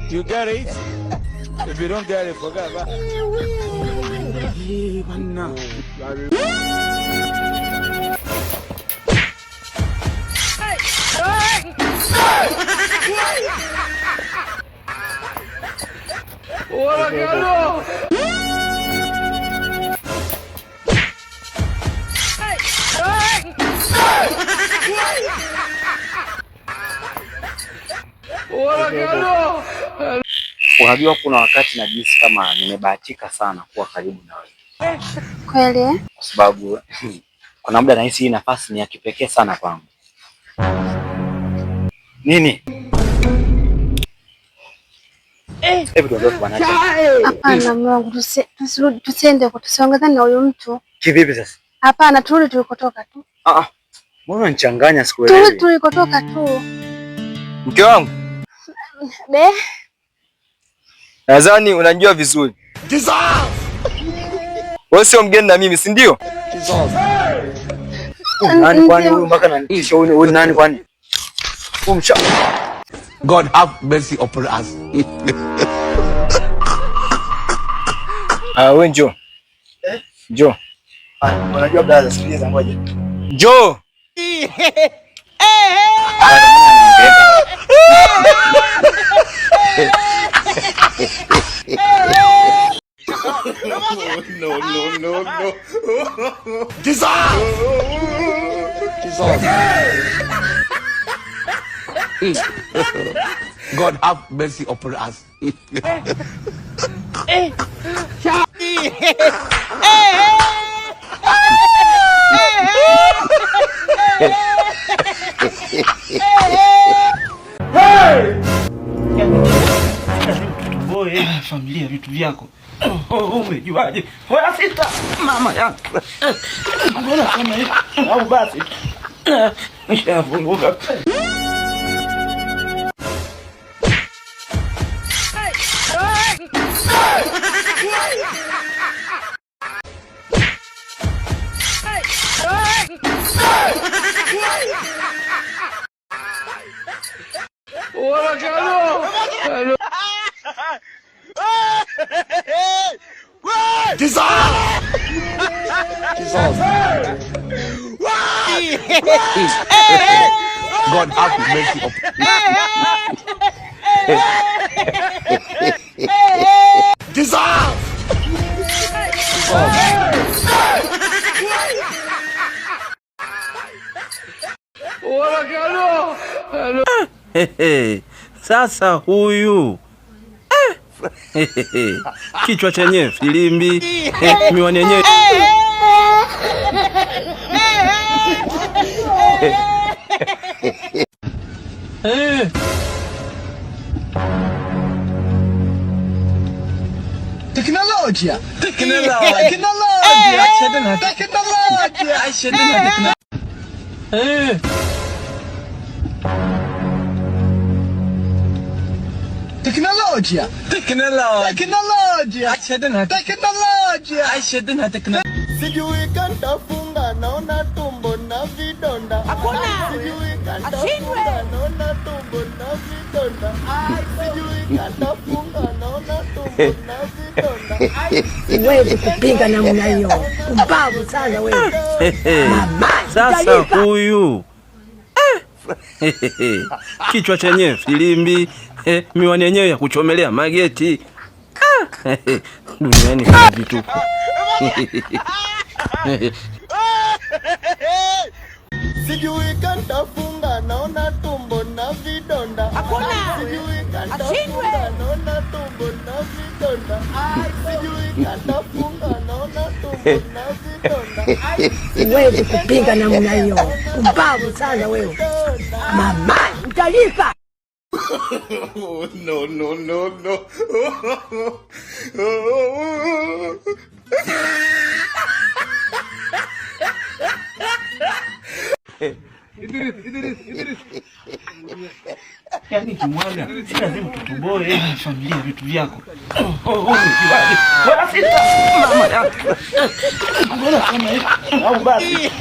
You get it? If you don't get it, forget about it. Unajua kuna wakati najisi kama nimebahatika sana kuwa karibu na wewe. Kweli? Kwa sababu kuna muda nahisi hii nafasi ni ya kipekee sana kwangu. Nini? Hebu tuondoke bwana. Hapana mwanangu, tusiende huko, tusiongezane na huyo mtu. Kivipi sasa? Hapana, turudi tulikotoka tu. Mbona unanichanganya sikuelewi? Turudi tulikotoka tu. Mke wangu. Be? Nadhani unanijua vizuri. Wewe sio mgeni na mimi, si ndio? Nani kwani huyu mpaka ananitisha huyu nani kwani? God have mercy upon us. Wewe njoo. Njoo. Unajua brother, sikiliza ngoja. Njoo. No. God have mercy upon us. Familia vitu vyako. Umejuaje? Wewe sita mama yangu. Mbona kama hivi? Au basi. Nishafunguka. God have mercy upon Sasa huyu kichwa chenye filimbi, miwani yenyewe Teknolojia. Sijui kantafunga naona tumbo na vidonda. Sijui kantafunga naona tumbo na vidonda. Sijui kantafunga naona tumbo na vidonda. Wewe kupinga namna hiyo. Mbavu sana wewe. sasa huyu kichwa chenye filimbi, miwani yenyewe ya kuchomelea mageti. Duniani kuna vituko. Sijui kantafunga naona tumbo na vidonda. Sijui kantafunga naona tumbo na vidonda. Sijui kantafunga naona tumbo na vidonda. Wewe kupinga namna hiyo. Mbavu sana wewe. Mama, utalipa. No, no, no, no. Yaani kimwaga, si lazima tutoboe familia vitu vyako. Umejuaje? Bwana sita mama yako. Mbona kama hivi? Au basi.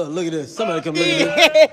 Look at this. Somebody come look at this.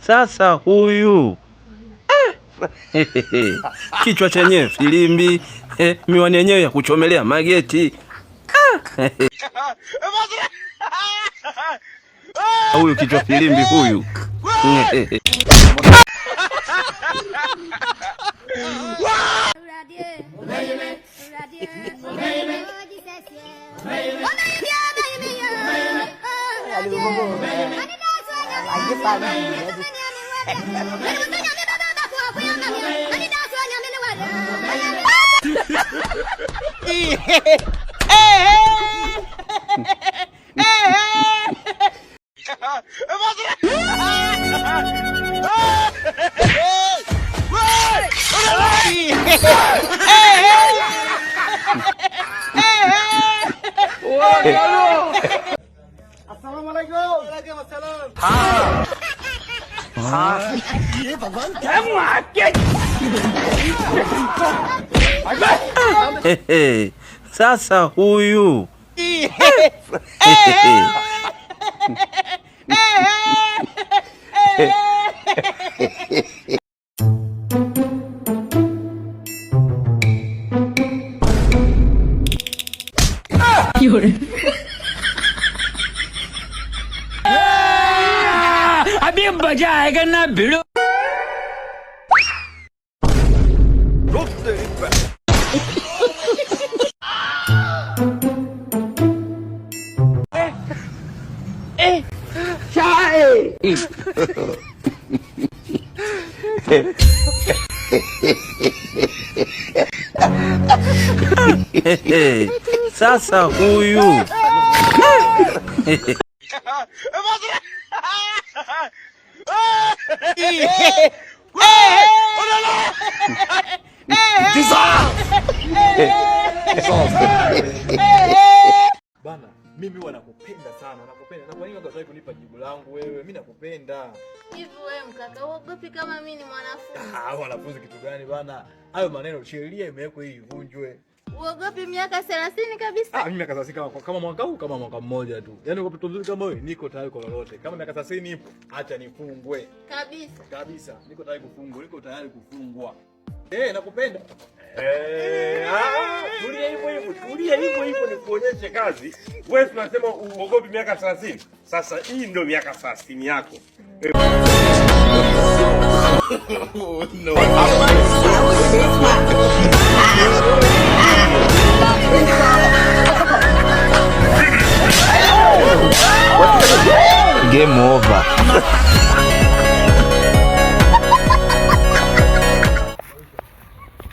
Sasa huyu kichwa chenyewe filimbi, miwani yenyewe ya kuchomelea mageti. Huyu kichwa filimbi huyu. Assalamualaikum. Waalaikumsalam. ये भगवान क्या मार के sasa huyu अभी मजा आएगा ना भिड़ो। sasa huyu Bana, mimi huwa nakupenda sana, nakupenda. Na kwa nini unataka kunipa jibu langu wewe? Mimi nakupenda. Hivi wewe mkaka, uogopi kama mimi ni mwanafunzi? Wanafunzi kitu gani bana? Hayo maneno sheria imewekwa ili ivunjwe. Uogopi miaka 30 kabisa? Mimi miaka 30 kama mwaka huu, kama mwaka mmoja tu. Yaani kwa mtu mzuri kama wewe niko tayari kwa lolote. Kama miaka 30 ipo, acha nifungwe. Kabisa. Kabisa. Niko tayari kufungwa, niko tayari kufungwa. Nakupenda. Tulia hivyo nikuonyeshe kazi. Wewe tunasema uogopi miaka 30. Sasa hii ndio miaka 30 yako. No. Game over.